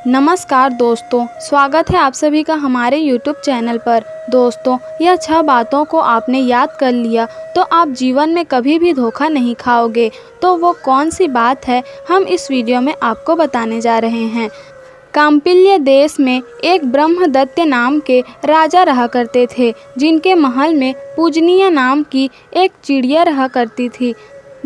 नमस्कार दोस्तों, स्वागत है आप सभी का हमारे YouTube चैनल पर। दोस्तों, यह 6 बातों को आपने याद कर लिया तो आप जीवन में कभी भी धोखा नहीं खाओगे। तो वो कौन सी बात है, हम इस वीडियो में आपको बताने जा रहे हैं। कांपिल्य देश में एक ब्रह्मदत्त नाम के राजा रहा करते थे, जिनके महल में पूजनीय नाम की एक चिड़िया रहा करती थी,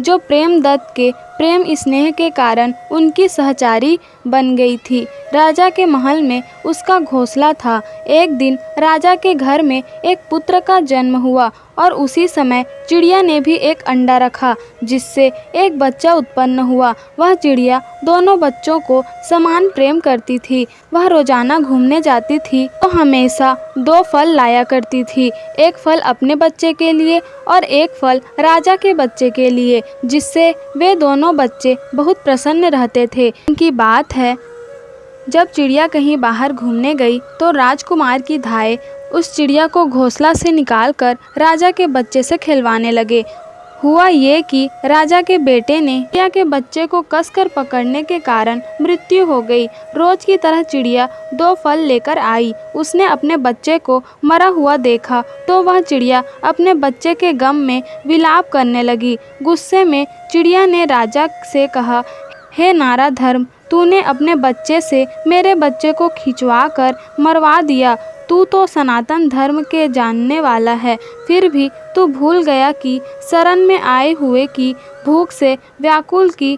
जो प्रेमदत्त के प्रेम स्नेह के कारण उनकी सहचारी बन गई थी। राजा के महल में उसका घोंसला था। एक दिन राजा के घर में एक पुत्र का जन्म हुआ और उसी समय चिड़िया ने भी एक अंडा रखा, जिससे एक बच्चा उत्पन्न हुआ। वह चिड़िया दोनों बच्चों को समान प्रेम करती थी। वह रोजाना घूमने जाती थी तो हमेशा 2 फल लाया करती थी, एक फल अपने बच्चे के लिए और एक फल राजा के बच्चे के लिए, जिससे वे दोनों बच्चे बहुत प्रसन्न रहते थे। इनकी बात है, जब चिड़िया कहीं बाहर घूमने गई तो राजकुमार की धाए उस चिड़िया को घोंसला से निकालकर राजा के बच्चे से खिलवाने लगे। हुआ ये कि राजा के बेटे ने चिड़िया के बच्चे को कसकर पकड़ने के कारण मृत्यु हो गई। रोज की तरह चिड़िया 2 फल लेकर आई। उसने अपने बच्चे को मरा हुआ देखा तो वह चिड़िया अपने बच्चे के गम में विलाप करने लगी। गुस्से में चिड़िया ने राजा से कहा, हे नाराधर्म, तूने अपने बच्चे से मेरे बच्चे को खिंचवा कर मरवा दिया। तू तो सनातन धर्म के जानने वाला है, फिर भी तू भूल गया कि शरण में आए हुए की भूख से व्याकुल की,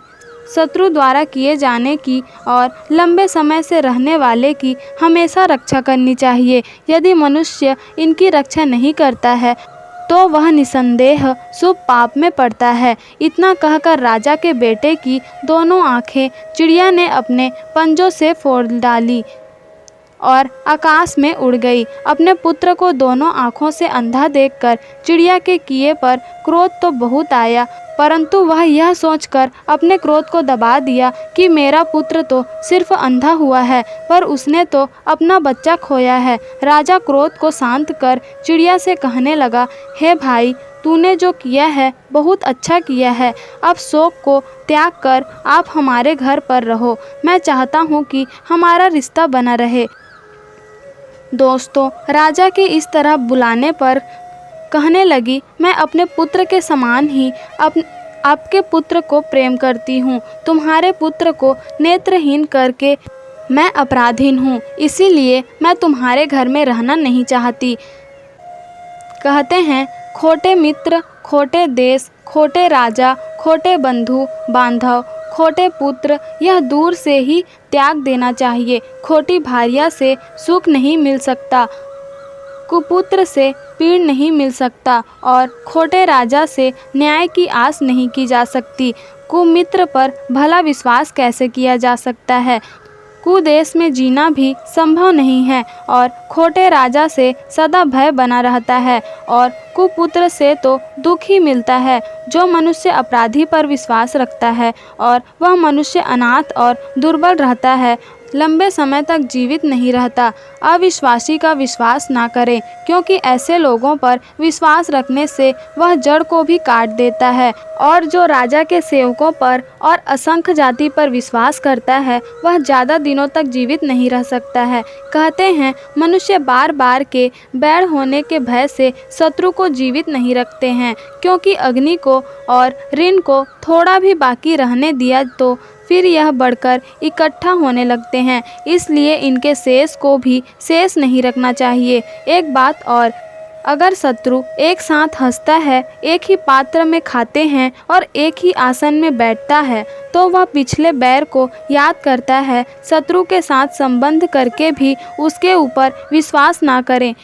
शत्रु द्वारा किए जाने की और लंबे समय से रहने वाले की हमेशा रक्षा करनी चाहिए। यदि मनुष्य इनकी रक्षा नहीं करता है तो वह निसंदेह शुभ पाप में पड़ता है। इतना कहकर राजा के बेटे की दोनों आंखें चिड़िया ने अपने पंजों से फोड़ डाली और आकाश में उड़ गई। अपने पुत्र को दोनों आँखों से अंधा देखकर चिड़िया के किए पर क्रोध तो बहुत आया, परंतु वह यह सोचकर अपने क्रोध को दबा दिया कि मेरा पुत्र तो सिर्फ अंधा हुआ है, पर उसने तो अपना बच्चा खोया है। राजा क्रोध को शांत कर चिड़िया से कहने लगा, हे भाई, तूने जो किया है बहुत अच्छा किया है। अब शोक को त्याग कर आप हमारे घर पर रहो। मैं चाहता हूँ कि हमारा रिश्ता बना रहे। दोस्तों, राजा के इस तरह बुलाने पर कहने लगी, मैं अपने पुत्र के समान ही आपके पुत्र को प्रेम करती हूँ। तुम्हारे पुत्र को नेत्रहीन करके मैं अपराधीन हूँ, इसीलिए मैं तुम्हारे घर में रहना नहीं चाहती। कहते हैं, खोटे मित्र, खोटे देश, खोटे राजा, खोटे बंधु बांधव, खोटे पुत्र, यह दूर से ही त्याग देना चाहिए। खोटी भार्या से सुख नहीं मिल सकता, कुपुत्र से पीड़ नहीं मिल सकता और खोटे राजा से न्याय की आस नहीं की जा सकती। कुमित्र पर भला विश्वास कैसे किया जा सकता है। कुदेश में जीना भी संभव नहीं है और खोटे राजा से सदा भय बना रहता है और कुपुत्र से तो दुख ही मिलता है। जो मनुष्य अपराधी पर विश्वास रखता है और वह मनुष्य अनाथ और दुर्बल रहता है, लंबे समय तक जीवित नहीं रहता। अविश्वासी का विश्वास ना करें, क्योंकि ऐसे लोगों पर विश्वास रखने से वह जड़ को भी काट देता है। और जो राजा के सेवकों पर और असंख्य जाति पर विश्वास करता है, वह ज़्यादा दिनों तक जीवित नहीं रह सकता है। कहते हैं, मनुष्य बार बार के बैर होने के भय से शत्रु को जीवित नहीं रखते हैं, क्योंकि अग्नि को और ऋण को थोड़ा भी बाकी रहने दिया तो फिर यह बढ़कर इकट्ठा होने लगते हैं। इसलिए इनके शेष को भी शेष नहीं रखना चाहिए। एक बात और, अगर शत्रु एक साथ हंसता है, एक ही पात्र में खाते हैं और एक ही आसन में बैठता है, तो वह पिछले बैर को याद करता है। शत्रु के साथ संबंध करके भी उसके ऊपर विश्वास ना करें,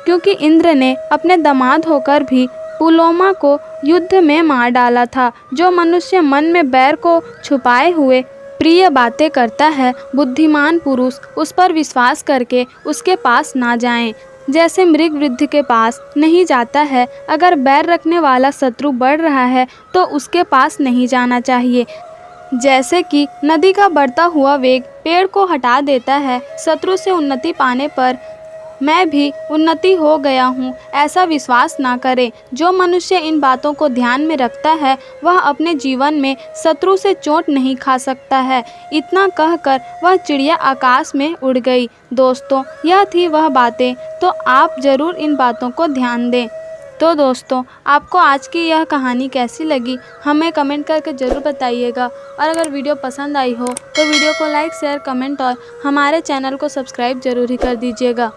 क्योंकि इंद्र ने अपने दामाद होकर भी पुलोमा को युद्ध में मार डाला था। जो मनुष्य मन में बैर को छुपाए हुए प्रिय बातें करता है, बुद्धिमान पुरुष उस पर विश्वास करके उसके पास ना जाएं। जैसे मृग वृद्ध के पास नहीं जाता है। अगर बैर रखने वाला शत्रु बढ़ रहा है तो उसके पास नहीं जाना चाहिए। जैसे कि नदी का बढ़ता हुआ वेग पेड़ को हटा देता है, शत्रु से उन्नति पाने पर मैं भी उन्नति हो गया हूँ, ऐसा विश्वास ना करें। जो मनुष्य इन बातों को ध्यान में रखता है वह अपने जीवन में शत्रु से चोट नहीं खा सकता है। इतना कहकर वह चिड़िया आकाश में उड़ गई। दोस्तों, यह थी वह बातें, तो आप ज़रूर इन बातों को ध्यान दें। तो दोस्तों, आपको आज की यह कहानी कैसी लगी हमें कमेंट करके ज़रूर बताइएगा। और अगर वीडियो पसंद आई हो तो वीडियो को लाइक, शेयर, कमेंट और हमारे चैनल को सब्सक्राइब ज़रूर ही कर दीजिएगा।